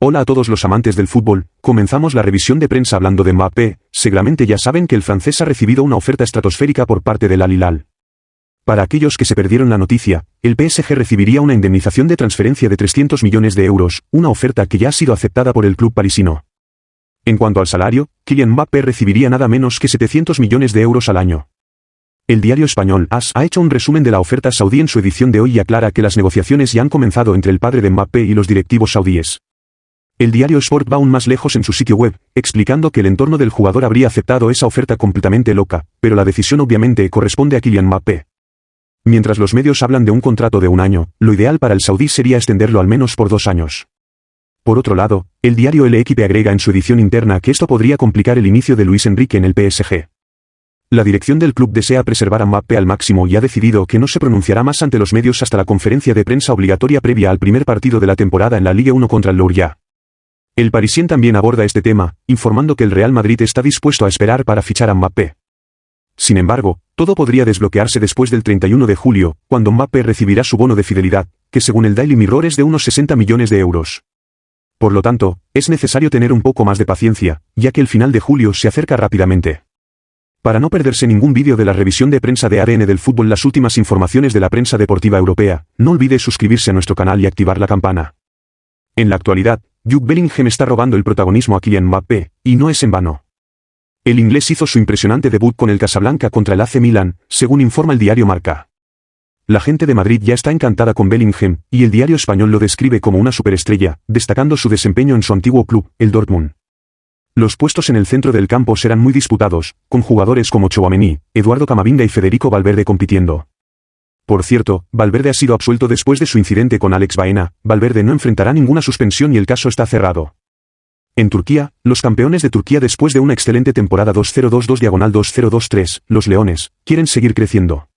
Hola a todos los amantes del fútbol, comenzamos la revisión de prensa hablando de Mbappé. Seguramente ya saben que el francés ha recibido una oferta estratosférica por parte del Al Hilal. Para aquellos que se perdieron la noticia, el PSG recibiría una indemnización de transferencia de 300 millones de euros, una oferta que ya ha sido aceptada por el club parisino. En cuanto al salario, Kylian Mbappé recibiría nada menos que 700 millones de euros al año. El diario español AS ha hecho un resumen de la oferta saudí en su edición de hoy y aclara que las negociaciones ya han comenzado entre el padre de Mbappé y los directivos saudíes. El diario Sport va aún más lejos en su sitio web, explicando que el entorno del jugador habría aceptado esa oferta completamente loca, pero la decisión obviamente corresponde a Kylian Mbappé. Mientras los medios hablan de un contrato de un año, lo ideal para el saudí sería extenderlo al menos por 2 años. Por otro lado, el diario L'Équipe agrega en su edición interna que esto podría complicar el inicio de Luis Enrique en el PSG. La dirección del club desea preservar a Mbappé al máximo y ha decidido que no se pronunciará más ante los medios hasta la conferencia de prensa obligatoria previa al primer partido de la temporada en la Ligue 1 contra el Lorient. El Parisien también aborda este tema, informando que el Real Madrid está dispuesto a esperar para fichar a Mbappé. Sin embargo, todo podría desbloquearse después del 31 de julio, cuando Mbappé recibirá su bono de fidelidad, que según el Daily Mirror es de unos 60 millones de euros. Por lo tanto, es necesario tener un poco más de paciencia, ya que el final de julio se acerca rápidamente. Para no perderse ningún vídeo de la revisión de prensa de ADN del fútbol, las últimas informaciones de la prensa deportiva europea, no olvide suscribirse a nuestro canal y activar la campana. En la actualidad, Jude Bellingham está robando el protagonismo a Kylian Mbappé, y no es en vano. El inglés hizo su impresionante debut con el Casablanca contra el AC Milan, según informa el diario Marca. La gente de Madrid ya está encantada con Bellingham, y el diario español lo describe como una superestrella, destacando su desempeño en su antiguo club, el Dortmund. Los puestos en el centro del campo serán muy disputados, con jugadores como Tchouaméni, Eduardo Camavinga y Federico Valverde compitiendo. Por cierto, Valverde ha sido absuelto después de su incidente con Alex Baena. Valverde no enfrentará ninguna suspensión y el caso está cerrado. En Turquía, los campeones de Turquía después de una excelente temporada 2022/2023, los Leones, quieren seguir creciendo.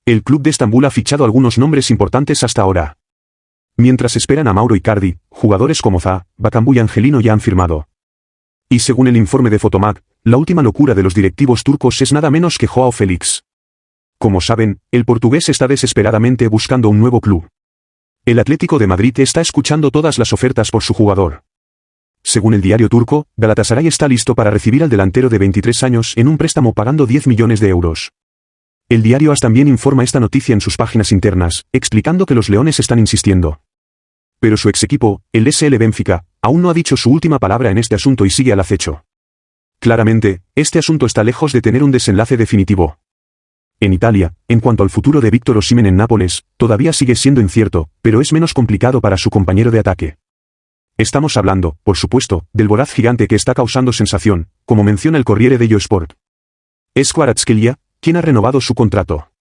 El club de Estambul ha fichado algunos nombres importantes hasta ahora. Mientras esperan a Mauro Icardi, jugadores como Zaha, Bakambu y Angelino ya han firmado. Y según el informe de Fotomag, la última locura de los directivos turcos es nada menos que Joao Félix. Como saben, el portugués está desesperadamente buscando un nuevo club. El Atlético de Madrid está escuchando todas las ofertas por su jugador. Según el diario turco, Galatasaray está listo para recibir al delantero de 23 años en un préstamo pagando 10 millones de euros. El diario AS también informa esta noticia en sus páginas internas, explicando que los Leones están insistiendo. Pero su ex equipo, el SL Benfica, aún no ha dicho su última palabra en este asunto y sigue al acecho. Claramente, este asunto está lejos de tener un desenlace definitivo. En Italia, en cuanto al futuro de Víctor Osimhen en Nápoles, todavía sigue siendo incierto, pero es menos complicado para su compañero de ataque. Estamos hablando, por supuesto, del voraz gigante que está causando sensación, como menciona el Corriere dello Sport. Es Kvaratskhelia, quien ha renovado su contrato.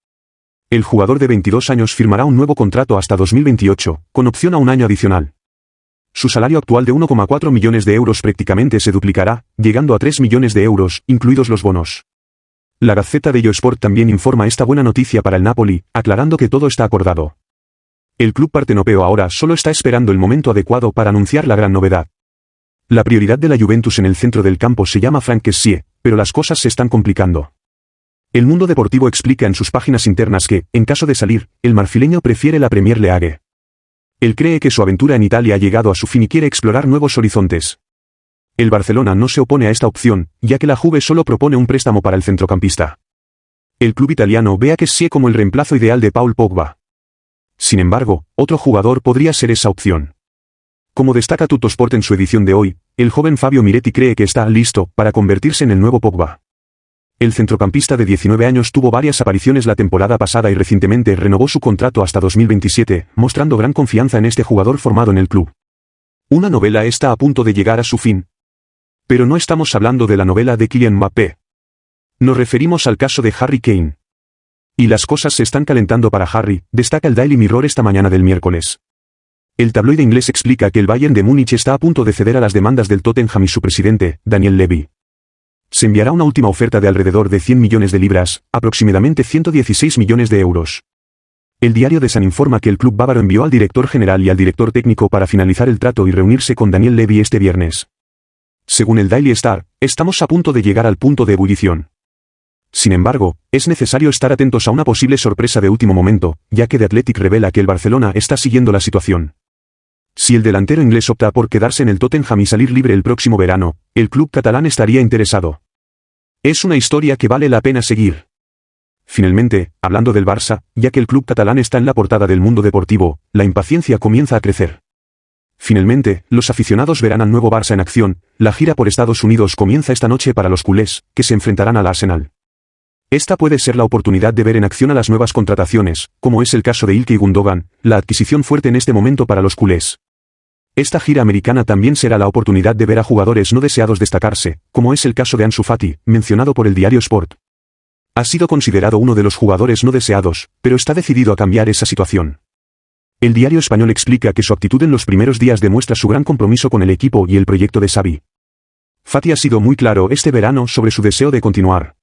El jugador de 22 años firmará un nuevo contrato hasta 2028, con opción a un año adicional. Su salario actual de 1,4 millones de euros prácticamente se duplicará, llegando a 3 millones de euros, incluidos los bonos. La Gazzetta dello Sport también informa esta buena noticia para el Napoli, aclarando que todo está acordado. El club partenopeo ahora solo está esperando el momento adecuado para anunciar la gran novedad. La prioridad de la Juventus en el centro del campo se llama Franck Kessié, pero las cosas se están complicando. El Mundo Deportivo explica en sus páginas internas que, en caso de salir, el marfileño prefiere la Premier League. Él cree que su aventura en Italia ha llegado a su fin y quiere explorar nuevos horizontes. El Barcelona no se opone a esta opción, ya que la Juve solo propone un préstamo para el centrocampista. El club italiano ve a Kessié como el reemplazo ideal de Paul Pogba. Sin embargo, otro jugador podría ser esa opción. Como destaca Tuttosport en su edición de hoy, el joven Fabio Miretti cree que está listo para convertirse en el nuevo Pogba. El centrocampista de 19 años tuvo varias apariciones la temporada pasada y recientemente renovó su contrato hasta 2027, mostrando gran confianza en este jugador formado en el club. Una novela está a punto de llegar a su fin. Pero no estamos hablando de la novela de Kylian Mbappé. Nos referimos al caso de Harry Kane. Y las cosas se están calentando para Harry, destaca el Daily Mirror esta mañana del miércoles. El tabloide inglés explica que el Bayern de Múnich está a punto de ceder a las demandas del Tottenham y su presidente, Daniel Levy. Se enviará una última oferta de alrededor de 100 millones de libras, aproximadamente 116 millones de euros. El diario The Sun informa que el club bávaro envió al director general y al director técnico para finalizar el trato y reunirse con Daniel Levy este viernes. Según el Daily Star, estamos a punto de llegar al punto de ebullición. Sin embargo, es necesario estar atentos a una posible sorpresa de último momento, ya que The Athletic revela que el Barcelona está siguiendo la situación. Si el delantero inglés opta por quedarse en el Tottenham y salir libre el próximo verano, el club catalán estaría interesado. Es una historia que vale la pena seguir. Finalmente, hablando del Barça, ya que el club catalán está en la portada del mundo deportivo, la impaciencia comienza a crecer. Finalmente, los aficionados verán al nuevo Barça en acción. La gira por Estados Unidos comienza esta noche para los culés, que se enfrentarán al Arsenal. Esta puede ser la oportunidad de ver en acción a las nuevas contrataciones, como es el caso de Ilkay Gundogan, la adquisición fuerte en este momento para los culés. Esta gira americana también será la oportunidad de ver a jugadores no deseados destacarse, como es el caso de Ansu Fati, mencionado por el diario Sport. Ha sido considerado uno de los jugadores no deseados, pero está decidido a cambiar esa situación. El diario español explica que su actitud en los primeros días demuestra su gran compromiso con el equipo y el proyecto de Xavi. Fati ha sido muy claro este verano sobre su deseo de continuar.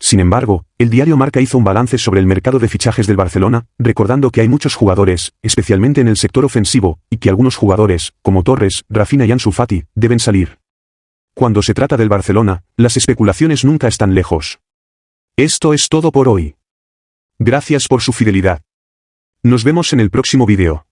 Sin embargo, el diario Marca hizo un balance sobre el mercado de fichajes del Barcelona, recordando que hay muchos jugadores, especialmente en el sector ofensivo, y que algunos jugadores, como Torres, Rafinha y Ansu Fati, deben salir. Cuando se trata del Barcelona, las especulaciones nunca están lejos. Esto es todo por hoy. Gracias por su fidelidad. Nos vemos en el próximo vídeo.